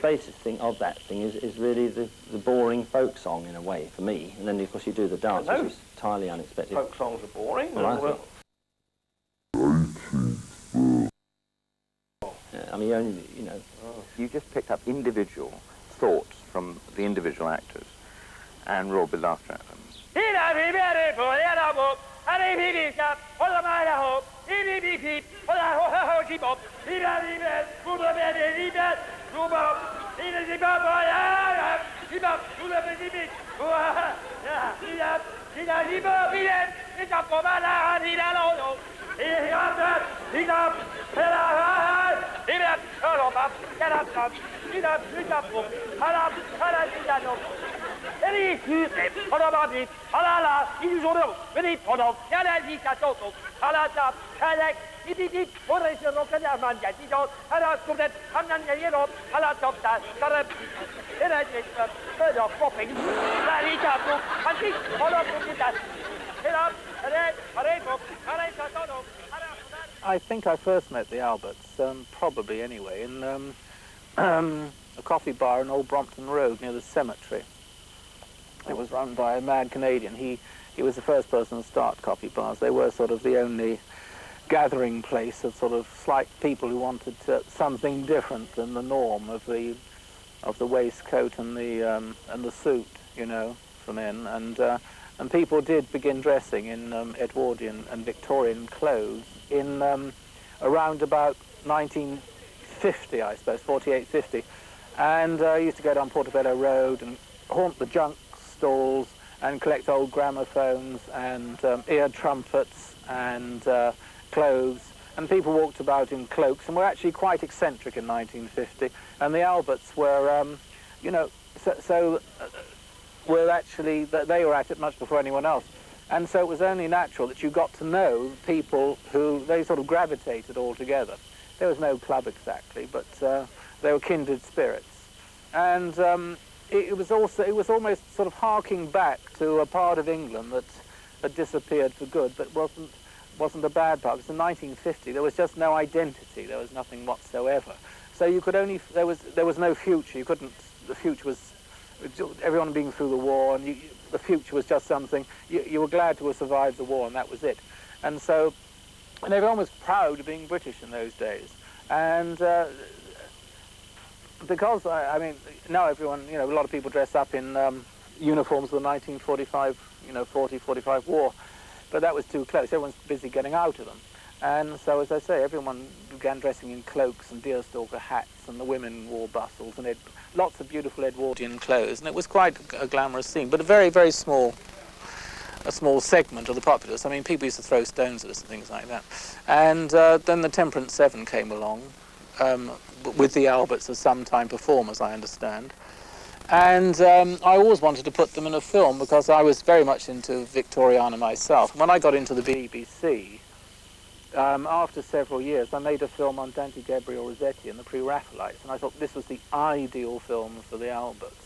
basis thing of that thing is really the boring folk song in a way for me, and then of course you do the dance, which is entirely unexpected. Folk songs are boring. Well, I mean, you know. You just picked up individual thoughts from the individual actors and roared with laughter at them. I think I first met the Alberts, probably anyway, in a coffee bar in Old Brompton Road near the cemetery. It was run by a mad Canadian. He was the first person to start coffee bars. They were sort of the only gathering place of sort of slight people who wanted something different than the norm of the waistcoat and the suit, you know, for men. And people did begin dressing in Edwardian and Victorian clothes in around about 1950, I suppose, 48, 50. And used to go down Portobello Road and haunt the junk stalls and collect old gramophones and ear trumpets and clothes. And people walked about in cloaks and were actually quite eccentric in 1950. And the Alberts were, you know, were actually, they were at it much before anyone else. And so it was only natural that you got to know people who, they sort of gravitated all together. There was no club exactly, but they were kindred spirits. And it was almost sort of harking back to a part of England that had disappeared for good, but wasn't a bad part. Because in 1950 there was just no identity. There was nothing whatsoever. So you could only, there was no future. You couldn't, the future was everyone being through the war, and the future was just something, you were glad to have survived the war, and that was it. And so, and everyone was proud of being British in those days. And because, I mean, now everyone, you know, a lot of people dress up in uniforms of the 1945, you know, 40-45 war, but that was too close. Everyone's busy getting out of them. And so, as I say, everyone began dressing in cloaks and deerstalker hats, and the women wore bustles, and lots of beautiful Edwardian clothes, and it was quite a glamorous scene, but a very, very small segment of the populace. I mean, people used to throw stones at us and things like that. And then the Temperance Seven came along, with the Alberts as sometime performers, I understand. And I always wanted to put them in a film because I was very much into Victoriana myself. When I got into the BBC, after several years, I made a film on Dante Gabriel Rossetti and the Pre-Raphaelites, and I thought this was the ideal film for the Alberts.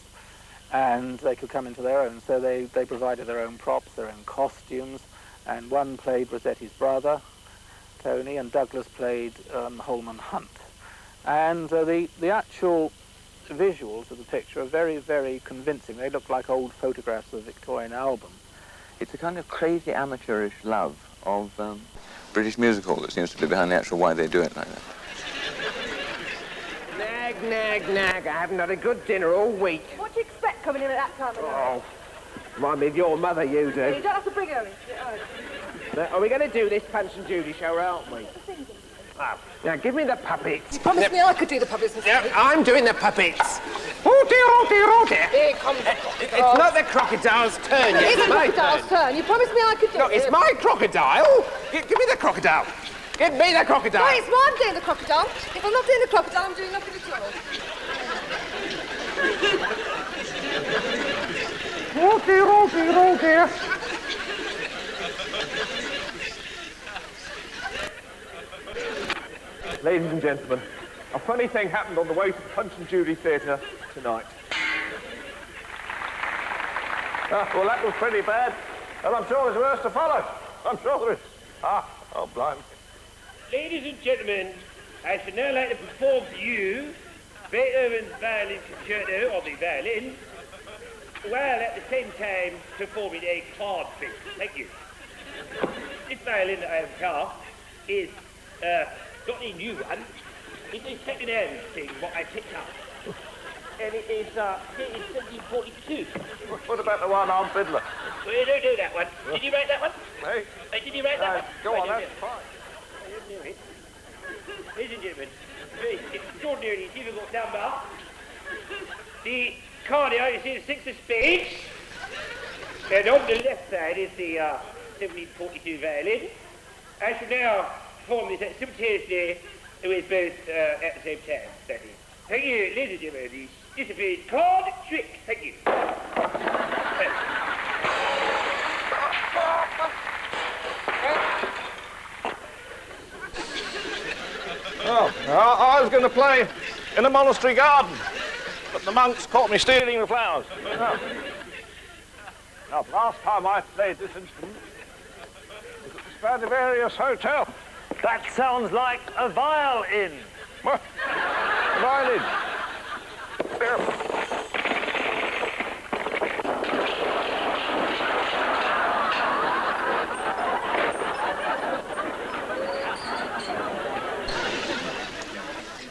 And they could come into their own, so they provided their own props, their own costumes, and one played Rossetti's brother, Tony, and Douglas played Holman Hunt. And the actual visuals of the picture are very, very convincing. They look like old photographs of a Victorian album. It's a kind of crazy amateurish love of British musical that seems to be behind the actual why they do it like that. Nag, nag, nag. I haven't had a good dinner all week. What do you expect coming in at that time of night? Oh, remind me of your mother, you do. You don't have to bring her in. Now, are we going to do this Punch and Judy show, aren't we? Oh, now, give me the puppets. You promised me I could do the puppets. Yeah, I'm doing the puppets. Oh, dear, oh, dear, oh, dear. Here comes the crocodile. It's not the crocodile's turn yet. It is the crocodile's turn. You promised me I could do it. No, it's my crocodile. Give me the crocodile. Give me the crocodile. No, it's I'm doing the crocodile. If I'm not doing the crocodile, I'm doing nothing at all. Oh, dear, oh, dear, oh, dear. Ladies and gentlemen, a funny thing happened on the way to the Punch and Judy Theatre tonight. Well, that was pretty bad, and I'm sure there's worse to follow. I'm sure there is. Oh, blimey. Ladies and gentlemen, I should now like to perform to you Beethoven's violin concerto on the violin, while at the same time performing a card trick. Thank you. This violin that I have carved is not a new one. It's a second-hand thing, what I picked up. And it is dated 1742. What about the one-armed fiddler? Well, don't do that one. Did you write that one? Hey? Did you write that one? Go on, Right, that's fine. I didn't know it. Ladies and gentlemen, very extraordinarily difficult number. The card here is the six of spades. And on the left side is the 1742 violin. I shall now perform this simultaneously with both at the same time. That is. Thank you, ladies and gentlemen. The disciplined card trick. Thank you. Oh, I was going to play in a monastery garden, but the monks caught me stealing the flowers. Now, the last time I played this instrument was at the Stradivarius Hotel. That sounds like a violin. What? Violin. There.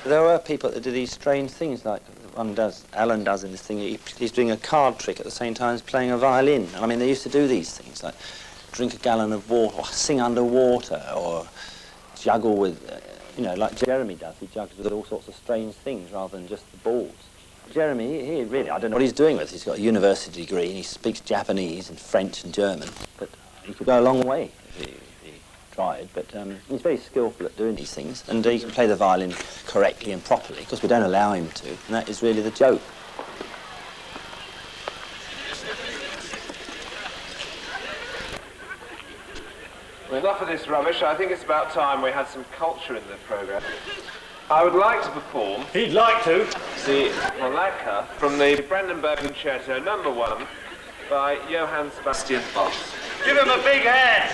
There were people that did these strange things, like Alan does in this thing. He's doing a card trick at the same time as playing a violin. I mean, they used to do these things, like drink a gallon of water, or sing underwater, or juggle with, you know, like Jeremy does. He juggles with all sorts of strange things rather than just the balls. Jeremy, he really, I don't know what he's doing with. He's got a university degree and he speaks Japanese and French and German, but he could go a long way if he tried. But he's very skillful at doing these things, and he can play the violin correctly and properly, because we don't allow him to, and that is really the joke. Well, enough of this rubbish. I think it's about time we had some culture in the programme. I would like to perform... He'd like to. ...the Polacca from the Brandenburg Concerto No. 1 by Johann Sebastian Bach. Give him a big hand.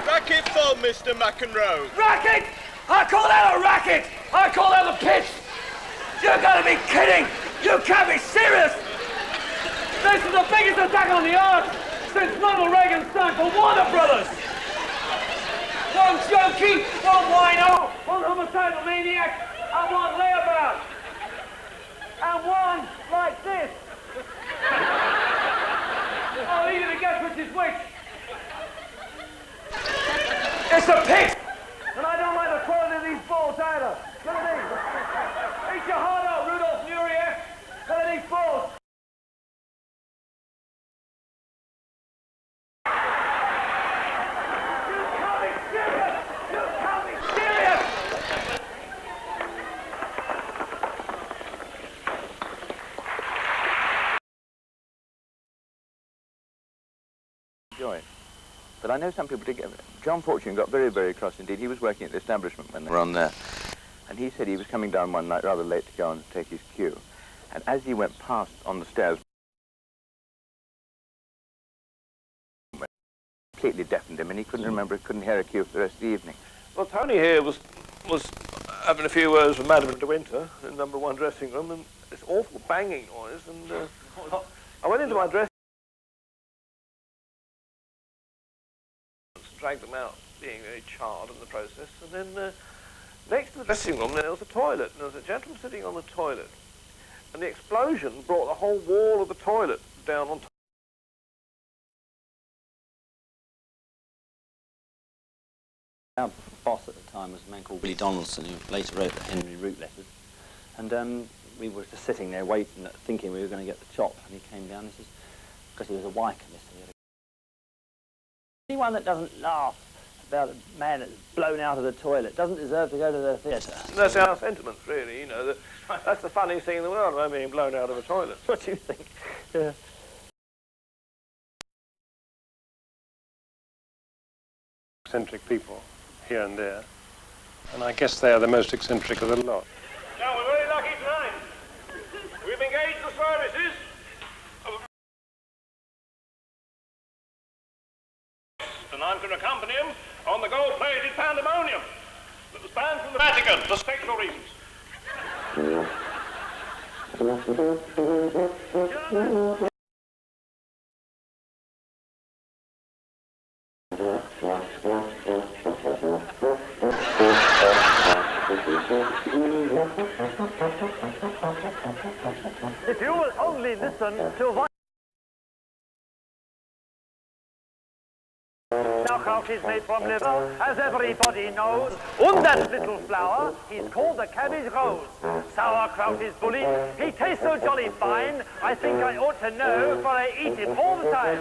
Racket fall, Mr. McEnroe. Racket! I call that a racket! I call that a pitch! You gotta be kidding! You can't be serious! This is the biggest attack on the earth since Ronald Reagan signed for Warner Brothers! One junkie, one wino, one homicidal maniac, and one layabout! And one like this! Oh, eager to guess which is which! It's a pig! And I don't like the quality of these balls either. Look at these. Eat your heart out, Rudolph Nureyev. Look at these balls. You can't be serious! You can't be serious! I know some people did get... John Fortune got very, very cross indeed. He was working at the establishment when they were on there. And he said he was coming down one night rather late to go and take his cue. And as he went past on the stairs, completely deafened him, and he couldn't remember, couldn't hear a cue for the rest of the evening. Well, Tony here was having a few words with Madame de Winter in number 1 dressing room, and this awful banging noise, and I went into my dressing room, dragged them out, being very charred in the process, and then next to the dressing room there was a toilet, and there was a gentleman sitting on the toilet, and the explosion brought the whole wall of the toilet down on top. Our boss at the time was a man called Willie Donaldson, who later wrote the Henry Root letters. And we were just sitting there waiting, thinking we were going to get the chop, and he came down and he says, because he was a Wycomist, anyone that doesn't laugh about a man that's blown out of the toilet doesn't deserve to go to the theatre. That's our sentiments, really, you know. That's the funniest thing in the world, about being blown out of a toilet. What do you think? Yeah. Eccentric people here and there, and I guess they are the most eccentric of the lot. Now, we're very lucky tonight. We've engaged the services of... and I'm going to accompany him on the gold-plated pandemonium that was banned from the Vatican for sexual reasons. If you will only listen to what sauerkraut is made from liver, as everybody knows. And that little flower is called the cabbage rose. Sauerkraut is bully. He tastes so jolly fine. I think I ought to know, for I eat him all the time.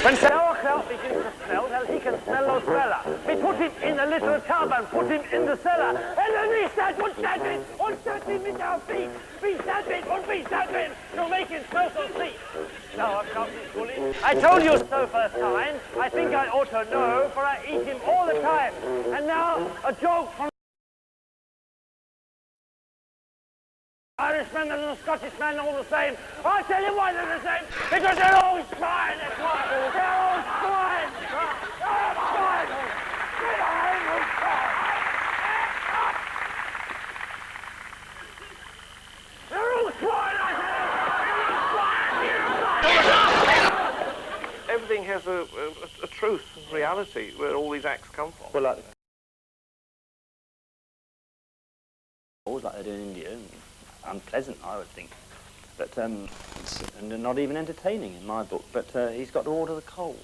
When sauerkraut begins to smell, well, he can smell no smeller. We put him in a little tub and put him in the cellar. And then we stand und stand him with our feet. We stand him to make him smell so sweet. Sauerkraut is bully. I told you so first time. I think I ought to know, for I eat him all the time. And now, a joke from Irishman and the Scottishman all the same. I'll tell you why they're the same. Because they're all swine, that's why. They're all swine. They're all swine. They're all swine, I say. Everything has a truth and reality where all these acts come from. Well, like they do in India. Unpleasant, I would think, but and not even entertaining in my book. But he's got to order the coal.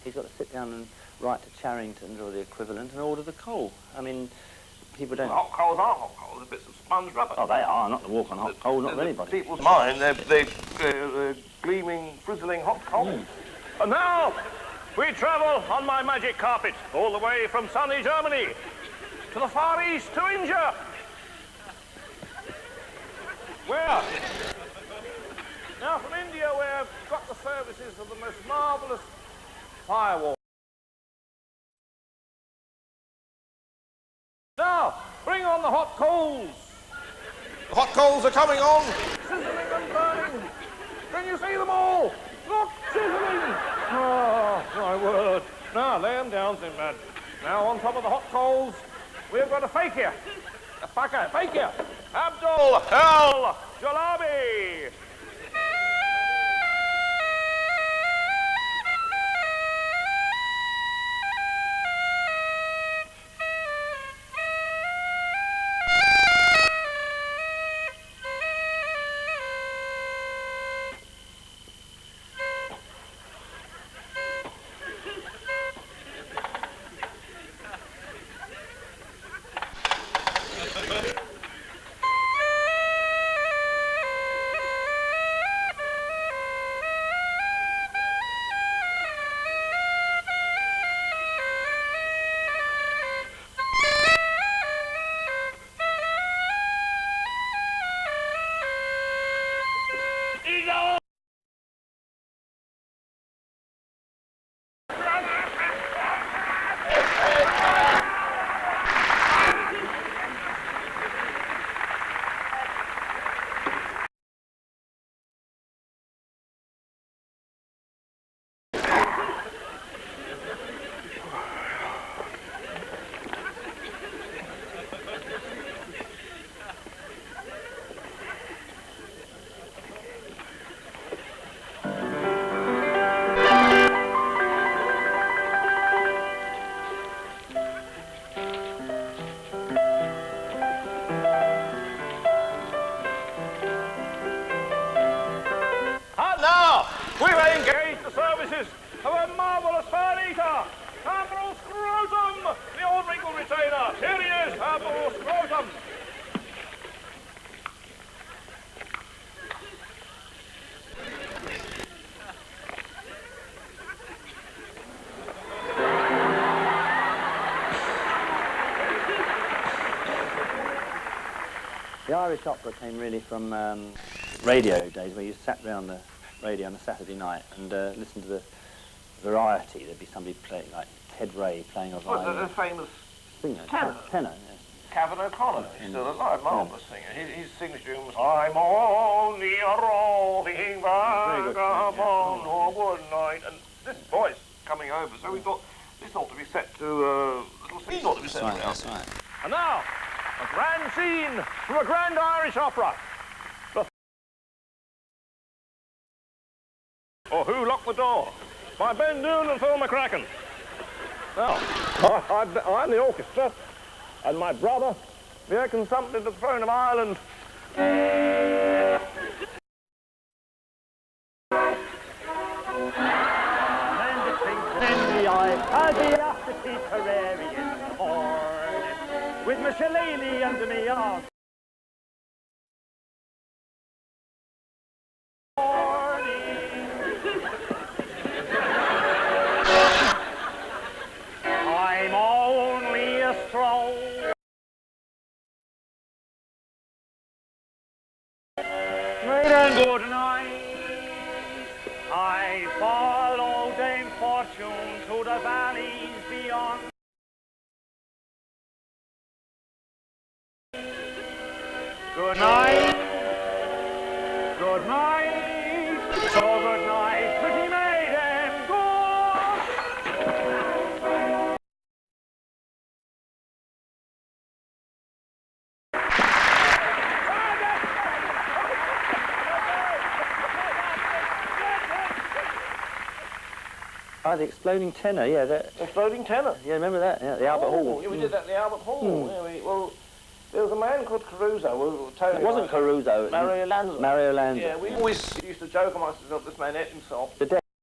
He's got to sit down and write to Charrington or the equivalent and order the coal. I mean, people don't. Hot coals are hot coals. They're bits of sponge rubber. Oh, they are. Not to walk on hot coal. Not anybody. People's mind. They're gleaming, frizzling hot coals. And now we travel on my magic carpet all the way from sunny Germany to the Far East to India. Where? Now from India we've got the services of the most marvellous firewall. Now, bring on the hot coals. The hot coals are coming on, sizzling and burning. Can you see them all? Look, sizzling. Oh, my word. Now, lay them down, Sinbad. Now, on top of the hot coals, we've got a fakir. A fakir. Abdul Al Jalabi. The Irish opera came really from radio days, where you sat around the radio on a Saturday night and listened to the variety. There'd be somebody playing, like Ted Ray playing a violin. The famous singer. Tenor. Tenor, yes. Cavan O'Connor. He's still alive, marvellous singer. His signature was, I'm only a roving vagabond, oh, good night. And this voice coming over, so we thought this ought to be set to a little scene ought to be set around. That's right. And now, a grand scene from a grand Irish opera. Or Who Locked the Door? By Ben Doon and Phil McCracken. Now, I'm the orchestra, and my brother, the air consumptive to the throne of Ireland. As the aftertea Terrarian in the morning, with my shillelagh under me arm. I'm only a stroll. Night and good night. I follow Dame Fortune to the valleys beyond. Good night. Good night. So good night, pretty maiden. Good. Oh, the Exploding Tenor, yeah. Exploding Tenor? Yeah, remember that? Yeah, the Albert Hall. Yeah, we did that at the Albert Hall. Yeah, well, there was a man called Caruso. Tony, it wasn't Caruso. Mario Lanza. Mario Lanza. Yeah, we always used to joke amongst ourselves, this man ate himself. The